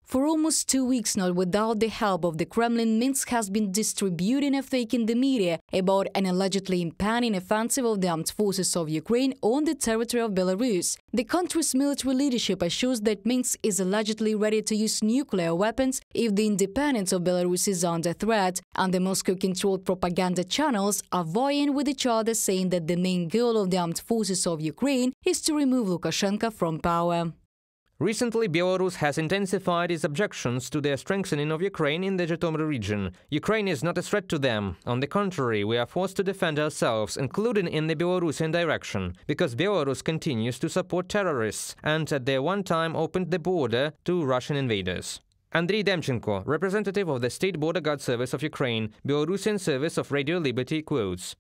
For almost 2 weeks now, without the help of the Kremlin, Minsk has been distributing a fake in the media about an allegedly impending offensive of the armed forces of Ukraine on the territory of Belarus. The country's military leadership assures that Minsk is allegedly ready to use nuclear weapons if the independence of Belarus is under threat, and the Moscow-controlled propaganda channels are vying with each other, saying that the main goal of the armed forces of Ukraine is to remove Lukashenko from power. Recently, Belarus has intensified its objections to the strengthening of Ukraine in the Zhytomyr region. Ukraine is not a threat to them. On the contrary, we are forced to defend ourselves, including in the Belarusian direction, because Belarus continues to support terrorists and at the one time opened the border to Russian invaders. Andriy Demchenko, representative of the State Border Guard Service of Ukraine, Belarusian Service of Radio Liberty, quotes: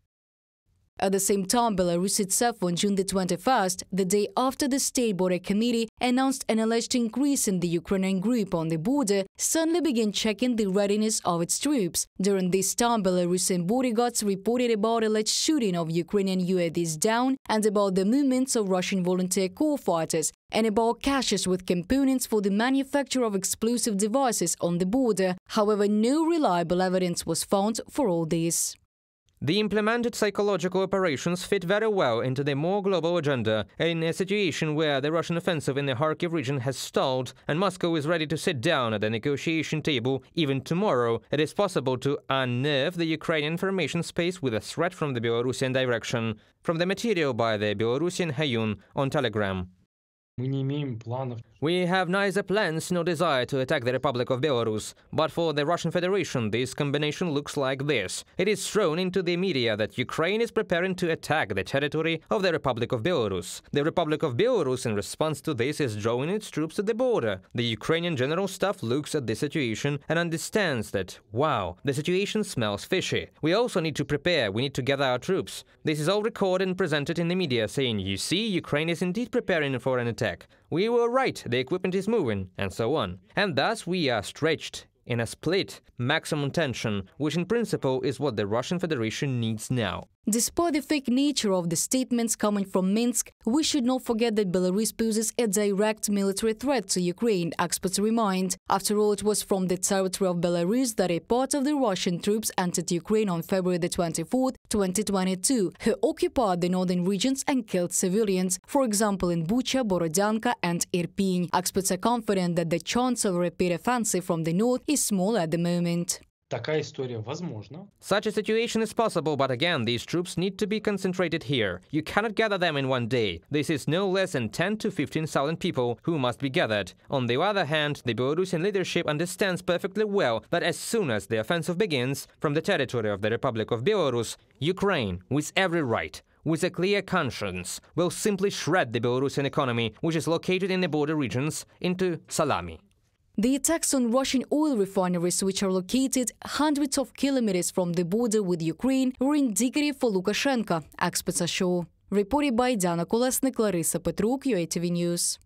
At the same time, Belarus itself, on June the 21st, the day after the State Border Committee announced an alleged increase in the Ukrainian group on the border, suddenly began checking the readiness of its troops. During this time, Belarusian bodyguards reported about alleged shooting of Ukrainian UATVs down and about the movements of Russian volunteer corps fighters and about caches with components for the manufacture of explosive devices on the border. However, no reliable evidence was found for all this. The implemented psychological operations fit very well into the more global agenda, in a situation where the Russian offensive in the Kharkiv region has stalled and Moscow is ready to sit down at the negotiation table even tomorrow. It is possible to unnerve the Ukrainian information space with a threat from the Belarusian direction. From the material by the Belarusian Hayun on Telegram. We have neither plans nor desire to attack the Republic of Belarus, but for the Russian Federation this combination looks like this. It is thrown into the media that Ukraine is preparing to attack the territory of the Republic of Belarus. The Republic of Belarus, in response to this, is drawing its troops to the border. The Ukrainian General Staff looks at the situation and understands that, wow, the situation smells fishy. We also need to prepare, we need to gather our troops. This is all recorded and presented in the media, saying, you see, Ukraine is indeed preparing for an attack. We were right, the equipment is moving, and so on. And thus we are stretched in a split, maximum tension, which in principle is what the Russian Federation needs now. Despite the fake nature of the statements coming from Minsk, we should not forget that Belarus poses a direct military threat to Ukraine, experts remind. After all, it was from the territory of Belarus that a part of the Russian troops entered Ukraine on February the 24th, 2022, who occupied the northern regions and killed civilians, for example in Bucha, Borodyanka and Irpin. Experts are confident that the chance of a repeat offensive from the north is small at the moment. Such a situation is possible, but again, these troops need to be concentrated here. You cannot gather them in one day. This is no less than 10 to 15,000 people who must be gathered. On the other hand, the Belarusian leadership understands perfectly well that as soon as the offensive begins from the territory of the Republic of Belarus, Ukraine, with every right, with a clear conscience, will simply shred the Belarusian economy, which is located in the border regions, into salami. The attacks on Russian oil refineries, which are located hundreds of kilometers from the border with Ukraine, were indicative for Lukashenko, experts are sure. Reported by Diana Kolesnik, Larissa Petruk, UATV News.